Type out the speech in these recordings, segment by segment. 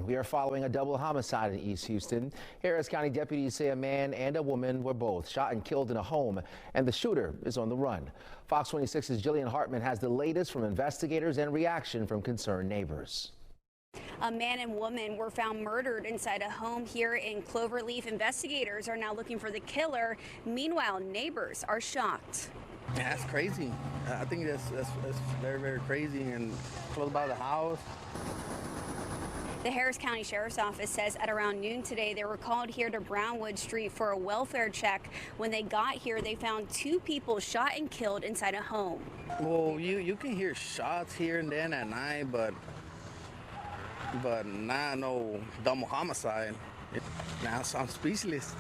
We are following a double homicide in East Houston. Harris County deputies say a man and a woman were both shot and killed in a home, and the shooter is on the run. Fox 26's Jillian Hartman has the latest from investigators and reaction from concerned neighbors. A man and woman were found murdered inside a home here in Cloverleaf. Investigators are now looking for the killer. Meanwhile, neighbors are shocked. Man, that's crazy. I think that's very, very crazy and close by the house. The Harris County Sheriff's Office says at around noon today they were called here to Brownwood Street for a welfare check. When they got here, they found two people shot and killed inside a home. Well, you can hear shots here and then at night, but not no double homicide. Now I'm speechless.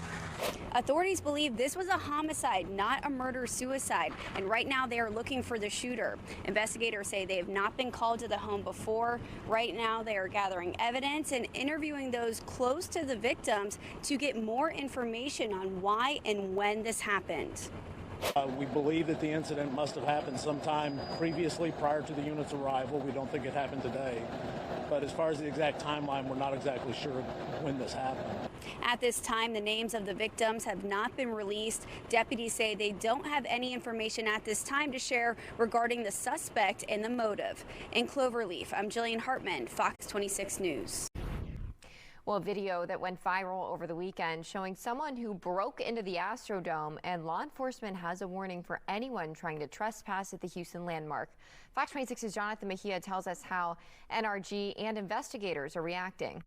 Authorities believe this was a homicide, not a murder-suicide, and right now they are looking for the shooter. Investigators say they have not been called to the home before. Right now they are gathering evidence and interviewing those close to the victims to get more information on why and when this happened. We believe that the incident must have happened sometime previously prior to the unit's arrival. We don't think it happened today. But as far as the exact timeline, we're not exactly sure when this happened. At this time, the names of the victims have not been released. Deputies say they don't have any information at this time to share regarding the suspect and the motive. In Cloverleaf, I'm Jillian Hartman, Fox 26 News. Well, a video that went viral over the weekend showing someone who broke into the Astrodome, and law enforcement has a warning for anyone trying to trespass at the Houston landmark. Fox 26's Jonathan Mejia tells us how NRG and investigators are reacting.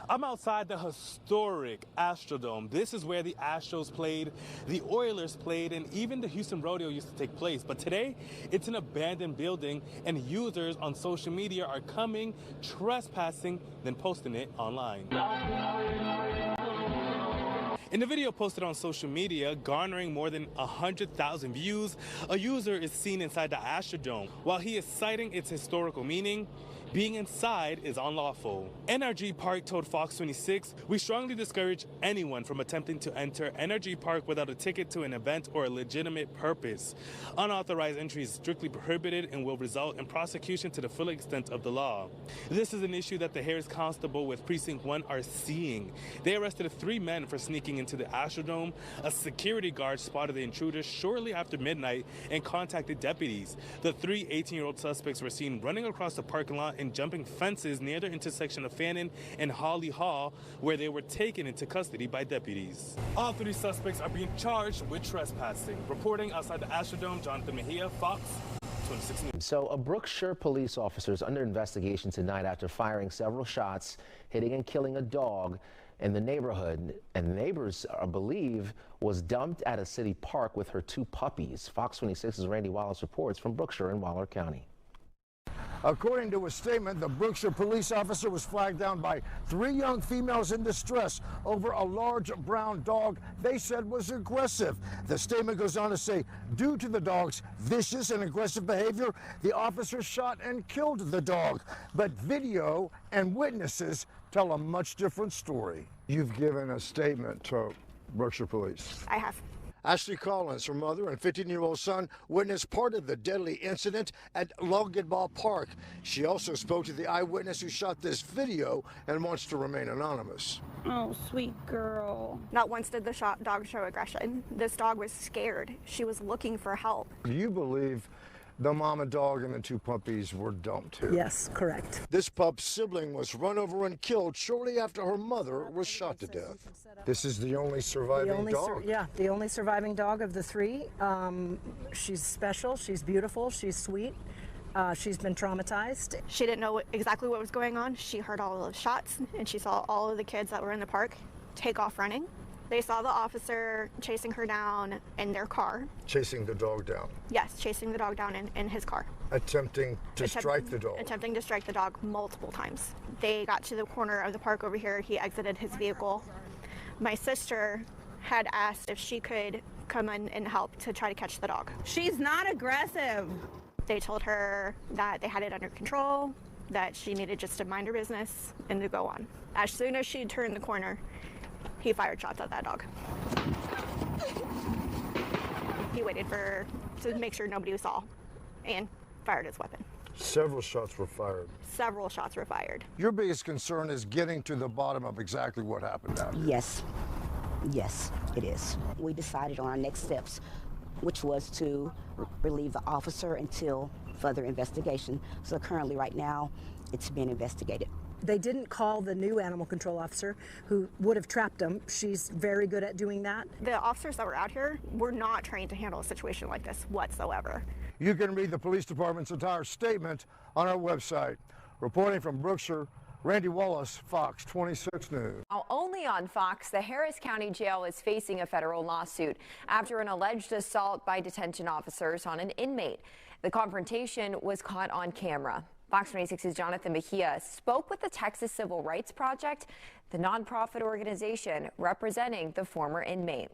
I'm outside the historic Astrodome. This is where the Astros played, the Oilers played, and even the Houston Rodeo used to take place. But today, it's an abandoned building, and users on social media are coming, trespassing, then posting it online. In the video posted on social media, garnering more than 100,000 views, a user is seen inside the Astrodome. While he is citing its historical meaning, being inside is unlawful. NRG Park told Fox 26, "We strongly discourage anyone from attempting to enter NRG Park without a ticket to an event or a legitimate purpose. Unauthorized entry is strictly prohibited and will result in prosecution to the full extent of the law." This is an issue that the Harris Constable with Precinct 1 are seeing. They arrested 3 men for sneaking into the Astrodome. A security guard spotted the intruders shortly after midnight and contacted deputies. The 3 18-year-old suspects were seen running across the parking lot and jumping fences near the intersection of Fannin and Holly Hall, where they were taken into custody by deputies. All 3 suspects are being charged with trespassing. Reporting outside the Astrodome, Jonathan Mejia, Fox 26 News. So a Brookshire police officer is under investigation tonight after firing several shots, hitting and killing a dog in the neighborhood, and neighbors believe was dumped at a city park with her 2 puppies. Fox 26's Randy Wallace reports from Brookshire in Waller County. According to a statement, the Brookshire police officer was flagged down by 3 young females in distress over a large brown dog they said was aggressive. The statement goes on to say, due to the dog's vicious and aggressive behavior, the officer shot and killed the dog. But video and witnesses tell a much different story. You've given a statement to Brookshire Police. I have. Ashley Collins, her mother and 15-year-old son, witnessed part of the deadly incident at Loganball Park. She also spoke to the eyewitness who shot this video and wants to remain anonymous. Oh, sweet girl. Not once did the dog show aggression. This dog was scared. She was looking for help. Do you believe the mama dog and the 2 puppies were dumped here? Yes, correct. This pup's sibling was run over and killed shortly after her mother was shot to death. This is the only surviving dog? The only surviving dog of the 3. She's special, she's beautiful, she's sweet. She's been traumatized. She didn't know exactly what was going on. She heard all of the shots, and she saw all of the kids that were in the park take off running. They saw the officer chasing her down in their car. Chasing the dog down? Yes, chasing the dog down in his car. Attempting to strike the dog? Attempting to strike the dog multiple times. They got to the corner of the park over here. He exited his vehicle. My sister had asked if she could come in and help to try to catch the dog. She's not aggressive. They told her that they had it under control, that she needed just to mind her business and to go on. As soon as she turned the corner, he fired shots at that dog. He waited to make sure nobody saw and fired his weapon. Several shots were fired. Several shots were fired. Your biggest concern is getting to the bottom of exactly what happened out here. Yes. Yes, it is. We decided on our next steps, which was to relieve the officer until further investigation. So currently, right now, it's being investigated. They didn't call the new animal control officer who would have trapped them. She's very good at doing that. The officers that were out here were not trained to handle a situation like this whatsoever. You can read the police department's entire statement on our website. Reporting from Brookshire, Randy Wallace, Fox 26 News. Now, only on Fox, the Harris County Jail is facing a federal lawsuit after an alleged assault by detention officers on an inmate. The confrontation was caught on camera. Fox 26's Jonathan Mejia spoke with the Texas Civil Rights Project, the nonprofit organization representing the former inmate.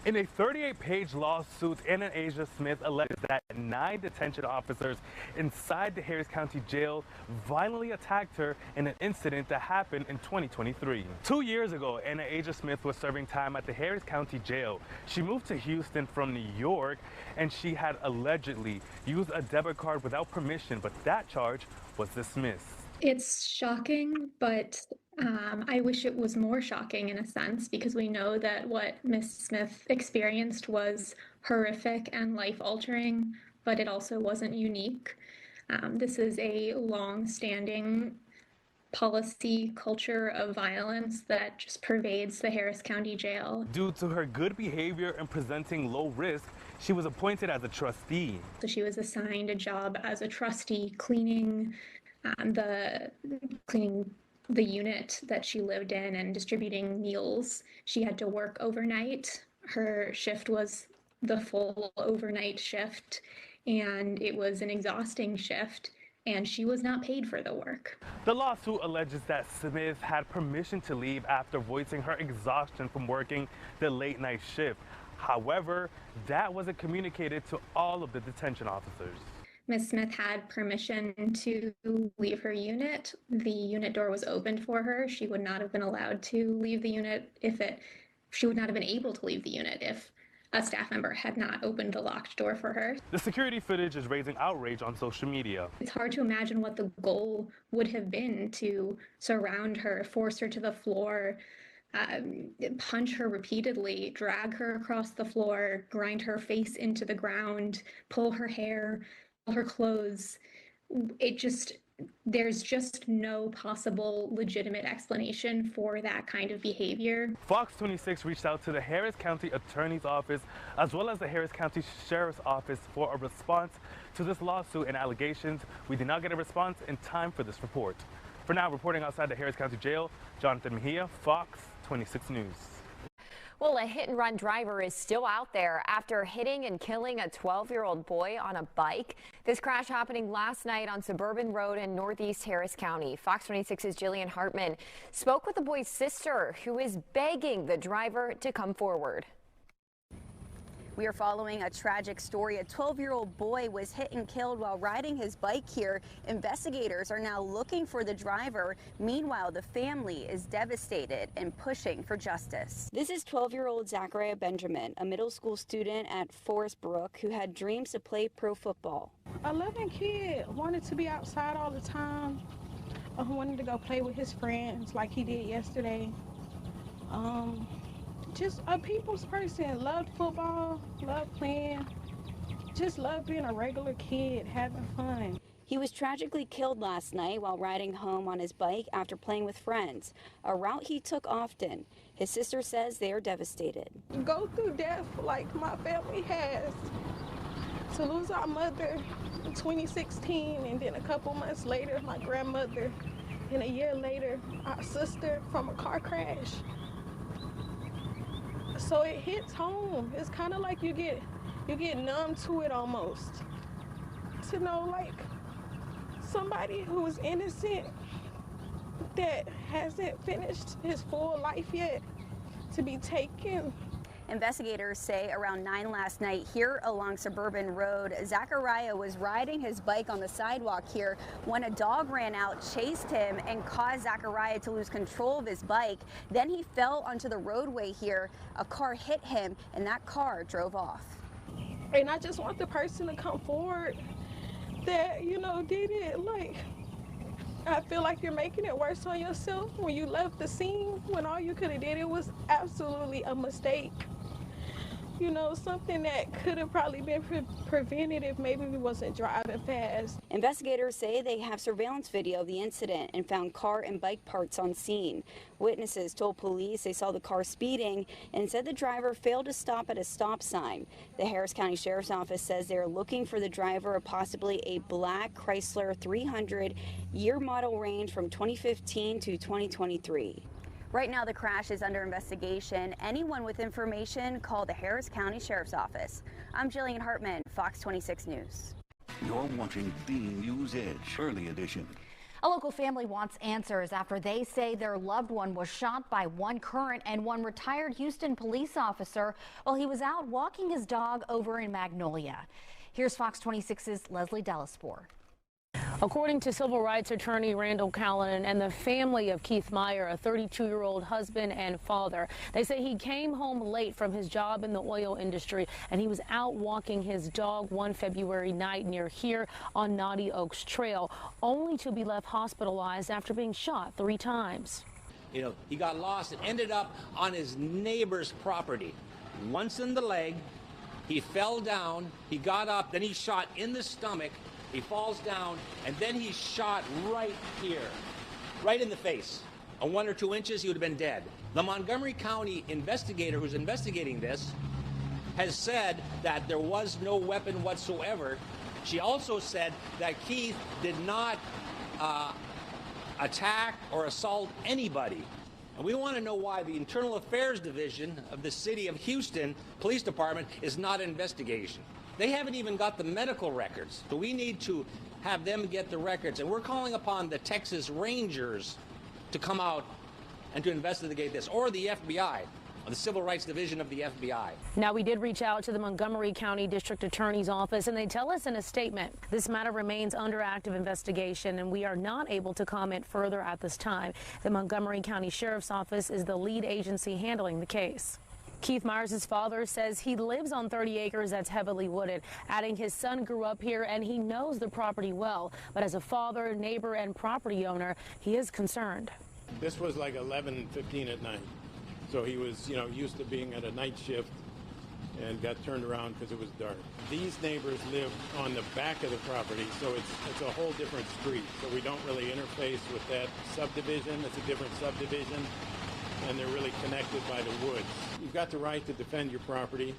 In a 38-page lawsuit, Anna Asia Smith alleges that 9 detention officers inside the Harris County Jail violently attacked her in an incident that happened in 2023. 2 years ago, Anna Asia Smith was serving time at the Harris County Jail. She moved to Houston from New York, and she had allegedly used a debit card without permission, but that charge was dismissed. It's shocking, but I wish it was more shocking in a sense, because we know that what Ms. Smith experienced was horrific and life-altering, but it also wasn't unique. This is a long-standing policy culture of violence that just pervades the Harris County Jail. Due to her good behavior and presenting low risk, she was appointed as a trustee. So she was assigned a job as a trustee cleaning the unit that she lived in and distributing meals. She had to work overnight. Her shift was the full overnight shift, and it was an exhausting shift, and she was not paid for the work. The lawsuit alleges that Smith had permission to leave after voicing her exhaustion from working the late night shift. However, that wasn't communicated to all of the detention officers. Ms. Smith had permission to leave her unit. The unit door was opened for her. She would not have been allowed to leave the unit she would not have been able to leave the unit if a staff member had not opened the locked door for her. The security footage is raising outrage on social media. It's hard to imagine what the goal would have been to surround her, force her to the floor, punch her repeatedly, drag her across the floor, grind her face into the ground, pull her hair, her clothes. There's just no possible legitimate explanation for that kind of behavior. Fox 26 reached out to the Harris County Attorney's Office as well as the Harris County Sheriff's Office for a response to this lawsuit and allegations. We did not get a response in time for this report. For now, reporting outside the Harris County Jail, Jonathan Mejia, Fox 26 News. Well, a hit-and-run driver is still out there after hitting and killing a 12-year-old boy on a bike. This crash happening last night on Suburban Road in Northeast Harris County. Fox 26's Jillian Hartman spoke with the boy's sister, who is begging the driver to come forward. We are following a tragic story. A 12-year-old boy was hit and killed while riding his bike here. Investigators are now looking for the driver. Meanwhile, the family is devastated and pushing for justice. This is 12-year-old Zachariah Benjamin, a middle school student at Forest Brook who had dreams to play pro football. A loving kid, wanted to be outside all the time, wanted to go play with his friends like he did yesterday. Just a people's person, loved football, loved playing, just loved being a regular kid, having fun. He was tragically killed last night while riding home on his bike after playing with friends, a route he took often. His sister says they are devastated. Go through death like my family has. To lose our mother in 2016, and then a couple months later, my grandmother, and a year later, our sister from a car crash. So it hits home. It's kind of like you get numb to it almost. To know like somebody who is innocent that hasn't finished his full life yet to be taken. Investigators say around 9 last night here along Suburban Road, Zachariah was riding his bike on the sidewalk here when a dog ran out, chased him, and caused Zachariah to lose control of his bike. Then he fell onto the roadway here. A car hit him, and that car drove off. And I just want the person to come forward that, you know, did it. Like, I feel like you're making it worse on yourself when you left the scene, when all you could have did, it was absolutely a mistake. You know, something that could have probably been prevented if maybe we wasn't driving fast. Investigators say they have surveillance video of the incident and found car and bike parts on scene. Witnesses told police they saw the car speeding and said the driver failed to stop at a stop sign. The Harris County Sheriff's Office says they're looking for the driver of possibly a black Chrysler 300 year model range from 2015 to 2023. Right now, the crash is under investigation. Anyone with information, call the Harris County Sheriff's Office. I'm Jillian Hartman, Fox 26 News. You're watching the News Edge Early Edition. A local family wants answers after they say their loved one was shot by one current and one retired Houston police officer while he was out walking his dog over in Magnolia. Here's Fox 26's Leslie Delaspore. According to civil rights attorney Randall Callanan and the family of Keith Meyer, a 32-year-old husband and father, they say he came home late from his job in the oil industry and he was out walking his dog one February night near here on Naughty Oaks Trail, only to be left hospitalized after being shot 3 times. You know, he got lost and ended up on his neighbor's property. Once in the leg, he fell down, he got up, then he shot in the stomach. He falls down, and then he's shot right here, right in the face. On 1 or 2 inches, he would have been dead. The Montgomery County investigator who's investigating this has said that there was no weapon whatsoever. She also said that Keith did not attack or assault anybody. And we want to know why the Internal Affairs Division of the City of Houston Police Department is not an investigation. They haven't even got the medical records, so we need to have them get the records. And we're calling upon the Texas Rangers to come out and to investigate this, or the FBI, or the Civil Rights Division of the FBI. Now, we did reach out to the Montgomery County District Attorney's Office, and they tell us in a statement, this matter remains under active investigation, and we are not able to comment further at this time. The Montgomery County Sheriff's Office is the lead agency handling the case. Keith Myers' father says he lives on 30 acres that's heavily wooded, adding his son grew up here and he knows the property well. But as a father, neighbor, and property owner, he is concerned. This was like 11:15 at night. So he was, you know, used to being at a night shift and got turned around because it was dark. These neighbors live on the back of the property, so it's a whole different street. So we don't really interface with that subdivision. It's a different subdivision, and they're really connected by the woods. You've got the right to defend your property,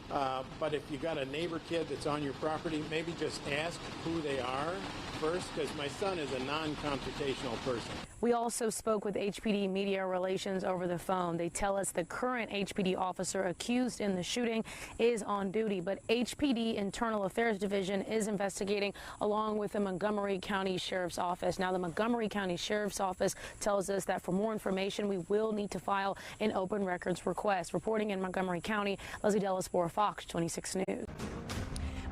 but if you got a neighbor kid that's on your property, maybe just ask who they are first, because my son is a non-confrontational person. We also spoke with HPD Media Relations over the phone. They tell us the current HPD officer accused in the shooting is on duty, but HPD Internal Affairs Division is investigating along with the Montgomery County Sheriff's Office. Now, the Montgomery County Sheriff's Office tells us that for more information, we will need to file an open records request. Reporting in Montgomery County, Leslie Delaspore, Fox 26 News.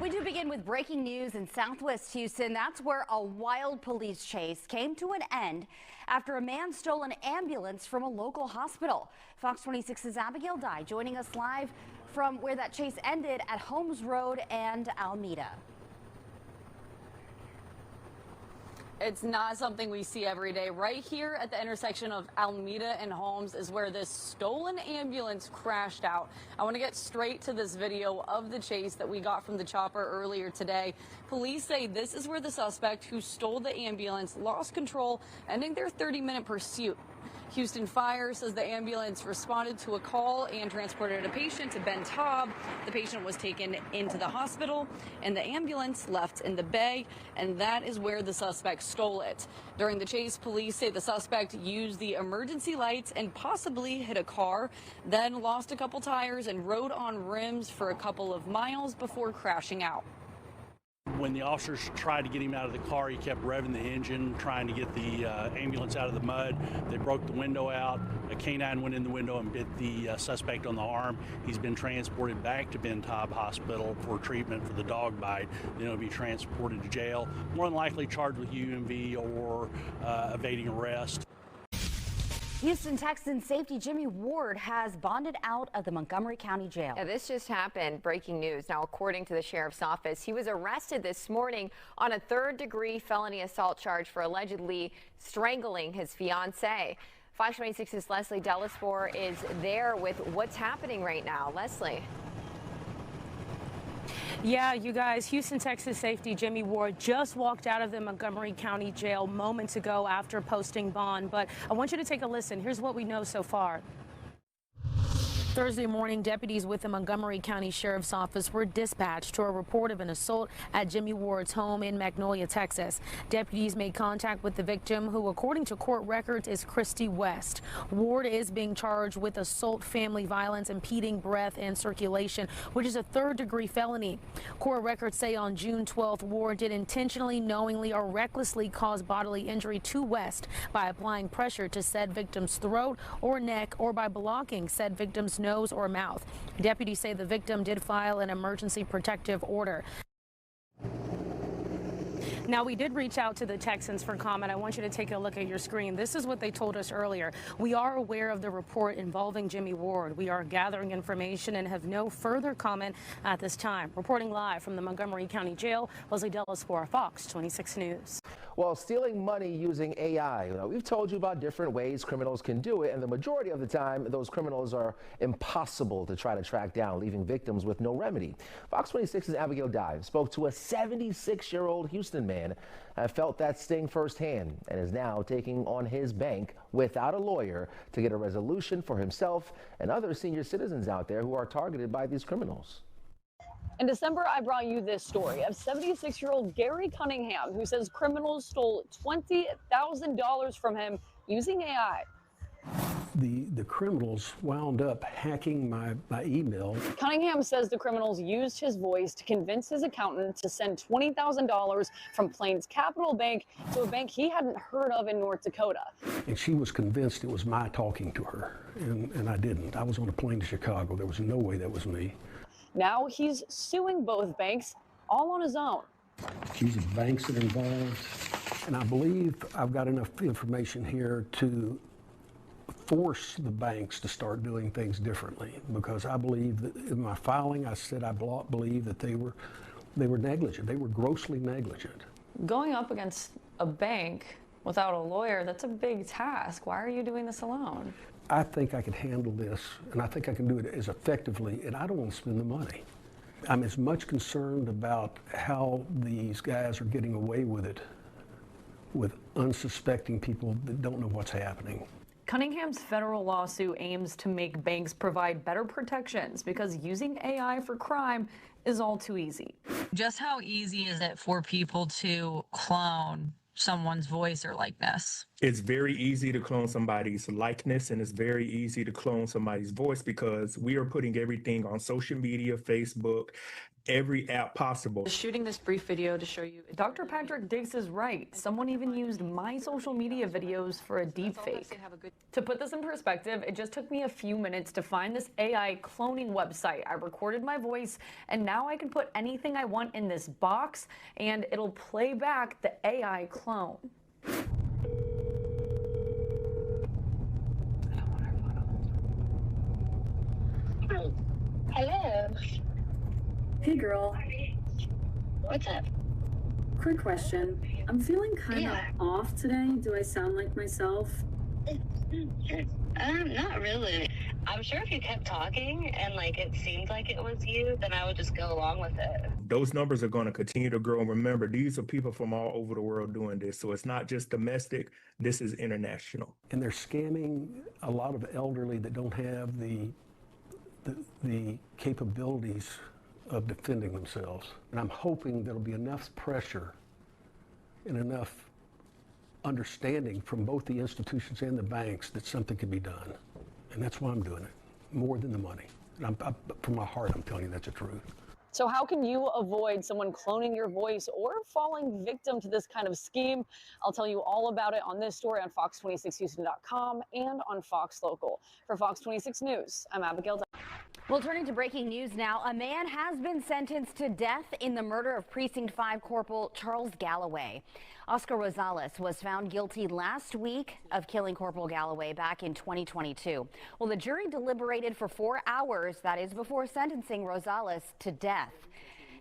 We do begin with breaking news in Southwest Houston. That's where a wild police chase came to an end after a man stole an ambulance from a local hospital. Fox 26's Abigail Dye joining us live from where that chase ended at Holmes Road and Alameda. It's not something we see every day. Right here at the intersection of Alameda and Holmes is where this stolen ambulance crashed out. I want to get straight to this video of the chase that we got from the chopper earlier today. Police say this is where the suspect who stole the ambulance lost control, ending their 30-minute pursuit. Houston Fire says the ambulance responded to a call and transported a patient to Ben Taub. The patient was taken into the hospital and the ambulance left in the bay, and that is where the suspect stole it. During the chase, police say the suspect used the emergency lights and possibly hit a car, then lost a couple tires and rode on rims for a couple of miles before crashing out. When the officers tried to get him out of the car, he kept revving the engine, trying to get the ambulance out of the mud. They broke the window out. A canine went in the window and bit the suspect on the arm. He's been transported back to Ben Taub Hospital for treatment for the dog bite. Then he'll be transported to jail, more than likely charged with UMV or evading arrest. Houston Texans safety Jimmie Ward has bonded out of the Montgomery County Jail. Yeah, this just happened. Breaking news. Now, according to the sheriff's office, he was arrested this morning on a third-degree felony assault charge for allegedly strangling his fiancée. Fox 26's Leslie Delaspore is there with what's happening right now. Leslie. Yeah, you guys, Houston, Texas safety Jimmie Ward just walked out of the Montgomery County Jail moments ago after posting bond. But I want you to take a listen. Here's what we know so far. Thursday morning, deputies with the Montgomery County Sheriff's Office were dispatched to a report of an assault at Jimmie Ward's home in Magnolia, Texas. Deputies made contact with the victim, who, according to court records, is Christy West. Ward is being charged with assault, family violence, impeding breath and circulation, which is a third-degree felony. Court records say on June 12th, Ward did intentionally, knowingly, or recklessly cause bodily injury to West by applying pressure to said victim's throat or neck, or by blocking said victim's nose or mouth. Deputies say the victim did file an emergency protective order. Now, we did reach out to the Texans for comment. I want you to take a look at your screen. This is what they told us earlier. We are aware of the report involving Jimmie Ward. We are gathering information and have no further comment at this time. Reporting live from the Montgomery County Jail, Leslie Delaspore, Fox 26 News. Well, stealing money using AI. We've told you about different ways criminals can do it, and the majority of the time, those criminals are impossible to try to track down, leaving victims with no remedy. Fox 26's Abigail Dive spoke to a 76-year-old Houston man who felt that sting firsthand and is now taking on his bank without a lawyer to get a resolution for himself and other senior citizens out there who are targeted by these criminals. In December, I brought you this story of 76-year-old Gary Cunningham, who says criminals stole $20,000 from him using AI. The criminals wound up hacking my email. Cunningham says the criminals used his voice to convince his accountant to send $20,000 from Plains Capital Bank to a bank he hadn't heard of in North Dakota. And she was convinced it was my talking to her, and I didn't. I was on a plane to Chicago. There was no way that was me. Now he's suing both banks, all on his own. These are banks that are involved, and I believe I've got enough information here to force the banks to start doing things differently, because I believe that in my filing I said I believe that they were negligent. They were grossly negligent. Going up against a bank without a lawyer, that's a big task. Why are you doing this alone? I think I can handle this, and I think I can do it as effectively, and I don't want to spend the money. I'm as much concerned about how these guys are getting away with it with unsuspecting people that don't know what's happening. Cunningham's federal lawsuit aims to make banks provide better protections because using AI for crime is all too easy. Just how easy is it for people to clone someone's voice or likeness? It's very easy to clone somebody's likeness, and it's very easy to clone somebody's voice because we are putting everything on social media, Facebook, every app possible. Shooting this brief video to show you. Dr. Patrick Diggs is right. Someone even used my social media videos for a deep fake. To put this in perspective, it just took me a few minutes to find this AI cloning website. I recorded my voice, and now I can put anything I want in this box, and it'll play back the AI clone. Hello. Hey girl. What's up? Quick question. I'm feeling kind of off today. Do I sound like myself? Not really. I'm sure if you kept talking and like it seemed like it was you, then I would just go along with it. Those numbers are going to continue to grow. And remember, these are people from all over the world doing this. So it's not just domestic, this is international. And they're scamming a lot of elderly that don't have the capabilities of defending themselves. And I'm hoping there'll be enough pressure and enough understanding from both the institutions and the banks that something can be done. And that's why I'm doing it, more than the money. And from my heart, I'm telling you that's the truth. So how can you avoid someone cloning your voice or falling victim to this kind of scheme? I'll tell you all about it on this story on Fox26Houston.com and on Fox Local. For Fox 26 News, I'm Abigail. Well, turning to breaking news now, a man has been sentenced to death in the murder of Precinct 5 Corporal Charles Galloway. Oscar Rosales was found guilty last week of killing Corporal Galloway back in 2022. Well, the jury deliberated for 4 hours, that is before sentencing Rosales to death.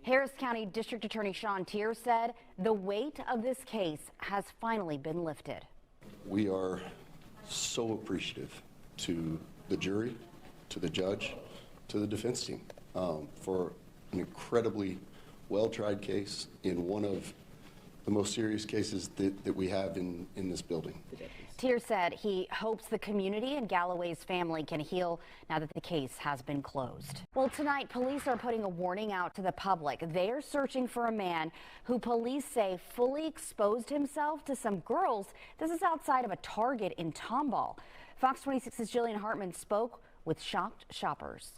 Harris County District Attorney Sean Tier said the weight of this case has finally been lifted. We are so appreciative to the jury, to the judge, to the defense team for an incredibly well-tried case in one of the most serious cases that we have in this building. Tier said he hopes the community and Galloway's family can heal now that the case has been closed. Well, tonight, police are putting a warning out to the public. They are searching for a man who police say fully exposed himself to some girls. This is outside of a Target in Tomball. Fox 26's Jillian Hartman spoke with shocked shoppers.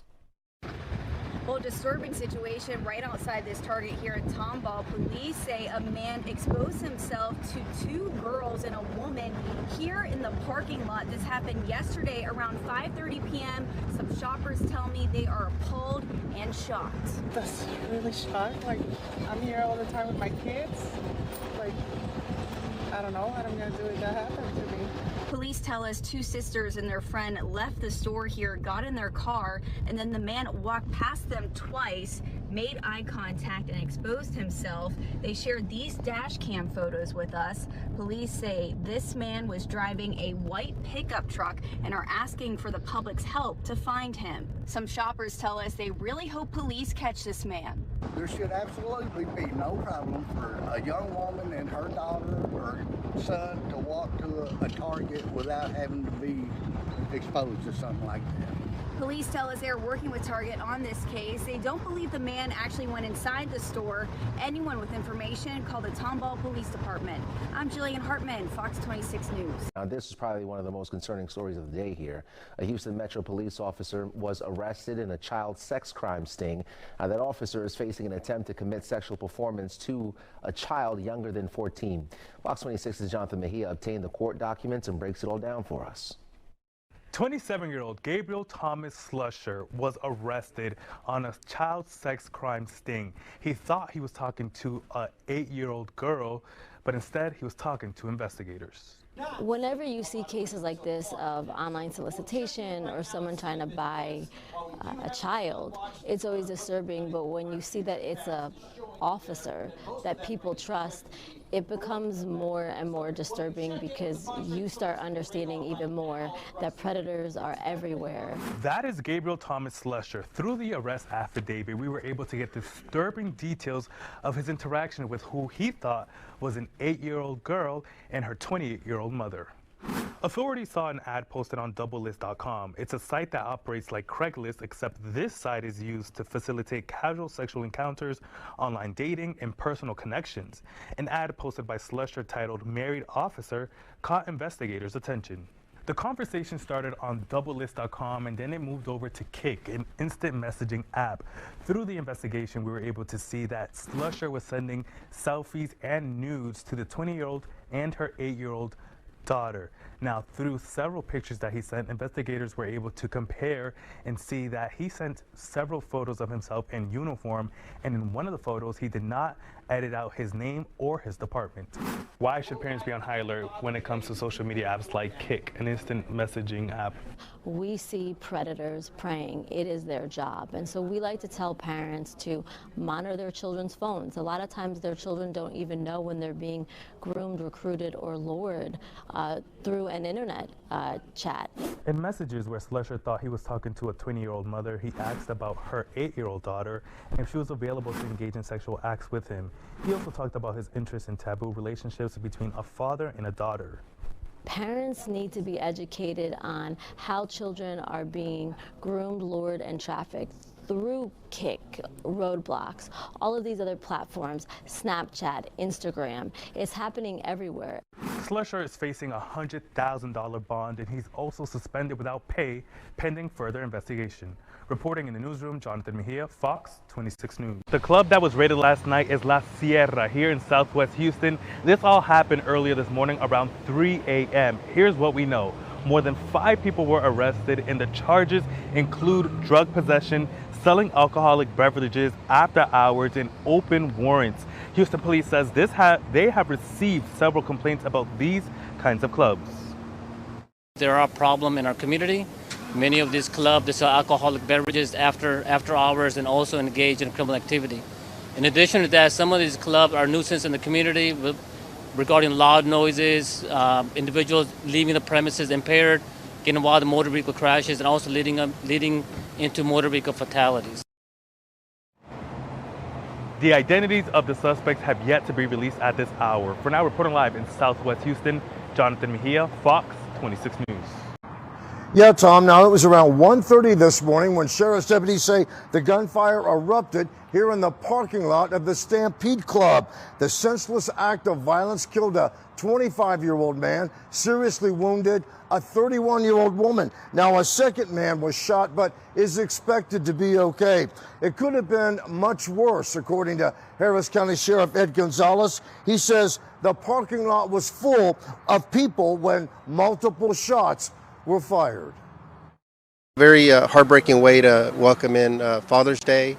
Well, disturbing situation right outside this Target here in Tomball. Police say a man exposed himself to 2 girls and a woman here in the parking lot. This happened yesterday around 5:30 p.m. Some shoppers tell me they are appalled and shocked. That's really shocked. Like, I'm here all the time with my kids. Like, I don't know what I'm gonna do if that happened to me. Police tell us 2 sisters and their friend left the store here, got in their car, and then the man walked past them twice, made eye contact, and exposed himself. They shared these dash cam photos with us. Police say this man was driving a white pickup truck and are asking for the public's help to find him. Some shoppers tell us they really hope police catch this man. There should absolutely be no problem for a young woman and her daughter or son to walk to a Target without having to be exposed to something like that. Police tell us they're working with Target on this case. They don't believe the man actually went inside the store. Anyone with information, call the Tomball Police Department. I'm Jillian Hartman, Fox 26 News. Now, this is probably one of the most concerning stories of the day here. A Houston Metro police officer was arrested in a child sex crime sting. That officer is facing an attempt to commit sexual performance to a child younger than 14. Fox 26's Jonathan Mejia obtained the court documents and breaks it all down for us. 27-year-old Gabriel Thomas Slusher was arrested on a child sex crime sting. He thought he was talking to an 8-year-old girl, but instead he was talking to investigators. Whenever you see cases like this of online solicitation or someone trying to buy a child, it's always disturbing, but when you see that it's a officer that people trust, it becomes more and more disturbing because you start understanding even more that predators are everywhere. That is Gabriel Thomas Slusher. Through the arrest affidavit, we were able to get disturbing details of his interaction with who he thought was an 8-year-old girl and her 28-year-old mother. Authorities saw an ad posted on doublelist.com. It's a site that operates like Craigslist, except this site is used to facilitate casual sexual encounters, online dating, and personal connections. An ad posted by Slusher titled "Married Officer" caught investigators' attention. The conversation started on doublelist.com and then it moved over to Kik, an instant messaging app. Through the investigation, we were able to see that Slusher was sending selfies and nudes to the 20-year-old and her 8-year-old daughter. Now, through several pictures that he sent, investigators were able to compare and see that he sent several photos of himself in uniform, and in one of the photos, he did not edit out his name or his department. Why should parents be on high alert when it comes to social media apps like Kik, an instant messaging app? We see predators preying. It is their job. And so we like to tell parents to monitor their children's phones. A lot of times their children don't even know when they're being groomed, recruited, or lured through an internet chat. In messages where Slusher thought he was talking to a 20-year-old mother, he asked about her 8-year-old daughter and if she was available to engage in sexual acts with him. He also talked about his interest in taboo relationships between a father and a daughter. Parents need to be educated on how children are being groomed, lured, and trafficked through Kik, Roadblocks, all of these other platforms, Snapchat, Instagram. It's happening everywhere. Slusher is facing a $100,000 bond, and he's also suspended without pay pending further investigation. Reporting in the newsroom, Jonathan Mejia, Fox 26 News. The club that was raided last night is La Sierra here in Southwest Houston. This all happened earlier this morning around 3 a.m. Here's what we know. More than 5 people were arrested, and the charges include drug possession, selling alcoholic beverages after hours, and open warrants. Houston police says they have received several complaints about these kinds of clubs. There are problems in our community. Many of these clubs, they sell alcoholic beverages after hours and also engage in criminal activity. In addition to that, some of these clubs are a nuisance in the community regarding loud noises, individuals leaving the premises impaired, getting involved in motor vehicle crashes, and also leading into motor vehicle fatalities. The identities of the suspects have yet to be released at this hour. For now, reporting live in Southwest Houston, Jonathan Mejia, Fox 26 News. Yeah, Tom, now it was around 1:30 this morning when sheriff's deputies say the gunfire erupted here in the parking lot of the Stampede Club. The senseless act of violence killed a 25-year-old man, seriously wounded a 31-year-old woman. Now a second man was shot but is expected to be okay. It could have been much worse, according to Harris County Sheriff Ed Gonzalez. He says the parking lot was full of people when multiple shots were fired. Very heartbreaking way to welcome in Father's Day.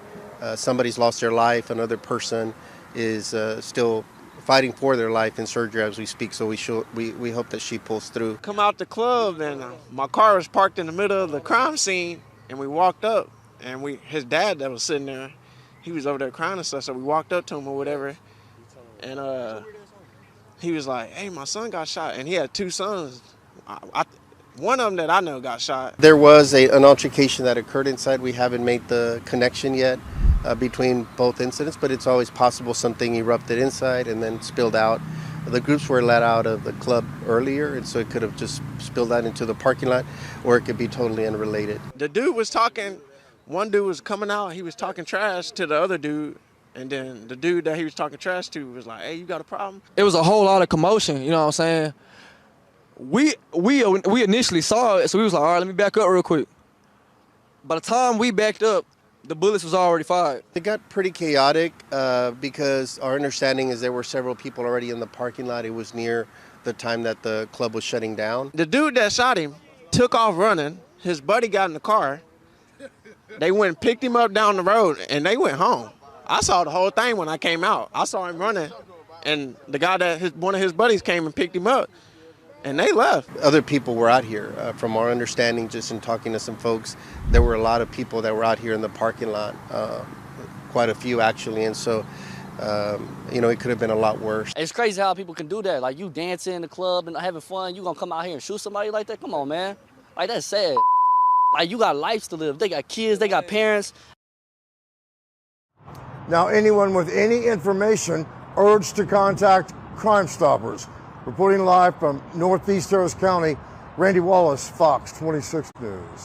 Somebody's lost their life. Another person is still fighting for their life in surgery as we speak. So we hope that she pulls through. Come out the club and my car was parked in the middle of the crime scene, and we walked up, and his dad that was sitting there, he was over there crying and stuff. So we walked up to him or whatever, and he was like, "Hey, my son got shot," and he had 2 sons. One of them that I know got shot. There was an altercation that occurred inside. We haven't made the connection yet between both incidents, but it's always possible something erupted inside and then spilled out. The groups were let out of the club earlier, and so it could have just spilled out into the parking lot, or it could be totally unrelated. The dude was talking, one dude was coming out, he was talking trash to the other dude, and then the dude that he was talking trash to was like, "Hey, you got a problem?" It was a whole lot of commotion, you know what I'm saying? We initially saw it, so we was like, all right, let me back up real quick. By the time we backed up, the bullets was already fired. It got pretty chaotic because our understanding is there were several people already in the parking lot. It was near the time that the club was shutting down. The dude that shot him took off running. His buddy got in the car. They went and picked him up down the road, and they went home. I saw the whole thing when I came out. I saw him running, and the guy one of his buddies came and picked him up. And they left. Other people were out here. From our understanding, just in talking to some folks, there were a lot of people that were out here in the parking lot, quite a few actually, and so, it could have been a lot worse. It's crazy how people can do that. Like, you dancing in the club and having fun, you gonna come out here and shoot somebody like that? Come on, man. Like, that's sad. Like, you got lives to live. They got kids, they got parents. Now, anyone with any information urged to contact Crime Stoppers. Reporting live from Northeast Harris County, Randy Wallace, Fox 26 News.